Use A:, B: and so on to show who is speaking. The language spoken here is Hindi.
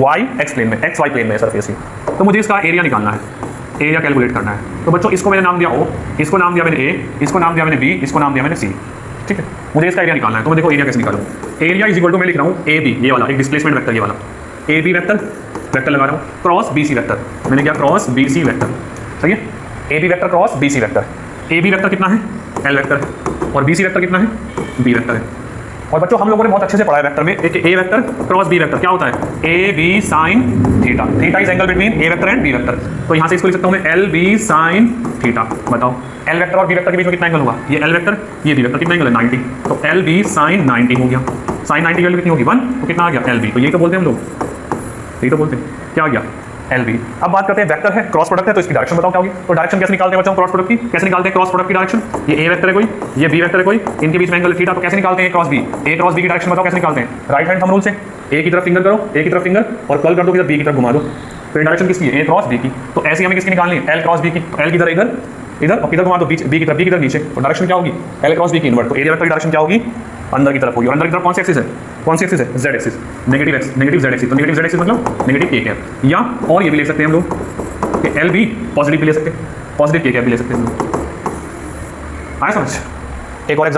A: वाई एक्स प्लेन में, एक्स वाई प्लेन में सरफेस की। तो मुझे इसका एरिया निकालना है, एरिया कैलकुलेट करना है। तो बच्चों इसको मैंने नाम दिया ओ, इसको नाम दिया मैंने ए, इसको नाम दिया मैंने बी, इसको नाम दिया मैंने सी। ठीक है, मुझे इसका एरिया निकालना है। तो मैं देखो एरिया कैसे निकालूँ। एरिया इज इक्वल टू मैं लिख रहा हूँ ए बी, ये वाला एक डिस्प्लेसमेंट वेक्टर, ये वाला ए बी वेक्टर, वेक्टर लगा रहा हूँ क्रॉस बी सी वेक्टर। मैंने क्या क्रॉस बी सी वेक्टर, सही है। A B vector cross B C vector. A B vector कितना है, एल वेक्टर है, और बी सी वेक्टर कितना है, बी वेक्टर है। और बच्चों हम लोगों ने बहुत अच्छे से पढ़ा है वेक्टर में, एक A vector cross B vector क्या होता है, A B sine theta. Theta is angle between A vector and B vector. तो यहाँ से इसको लिख सकता हूँ मैं एल बी साइन थीटा। बताओ एल वेक्टर और बी वेक्टर के बीच में कितना एंगल होगा, ये एल वेक्टर ये बी वेक्टर, कितना एंगल है 90। तो एल बी साइन 90 हो गया। साइन 90 की वैल्यू कितनी होगी 1, तो कितना आ गया एल बी। तो यही तो बोलते हैं हम लोग, यही तो बोलते हैं, क्या आ गया एल बी। अब बात करते हैं वेक्टर है क्रॉस प्रोडक्ट है, तो इसकी डायरेक्शन बताओ क्या होगी। तो डायरेक्शन कैसे निकालते हैं बच्चों क्रॉस प्रोडक्ट की, कैसे निकालते हैं क्रॉस प्रोडक्ट की डायरेक्शन। ये ए वेक्टर है कोई, ये बी वेक्टर है कोई, इनके बीच में एंगल थीटा, तो कैसे निकालते हैं क्रॉस बी। ए क्रॉस बी की डायरेक्शन बताओ कैसे निकालते हैं, राइट हैंड थंब रूल से। ए की तरफ फिंगर करो, ए की तरफ फिंगर और कर्ल कर दो, किधर बी की तरफ घुमा दो। तो डायरेक्शन किसकी है, ए क्रॉस बी की। तो ऐसी हमें किसकी निकालनी है, एल क्रॉस बी की। एल की तरह इधर इधर और किधर घुमा दो, बी की तरफ, बी की तरफ नीचे। तो डायरेक्शन क्या होगी, एल क्रॉस बी की इनवर्ट। तो एरिया वेक्टर की डायरेक्शन क्या होगी, अंदर की तरफ होगी। और अंदर की तरफ कौन सी एक्सिस है, कौन सी एक्सिस है, Z axis, negative x, negative Z axis. तो नेगेटिव जेड एक्सिस मतलब नेगेटिव ए कैप। या और ये भी ले सकते हैं हम लोग कि एल बी पॉजिटिव भी ले सकते हैं, पॉजिटिव के कैप भी ले सकते हैं हम लोग। आया समझ। एक और एग्जाम्पल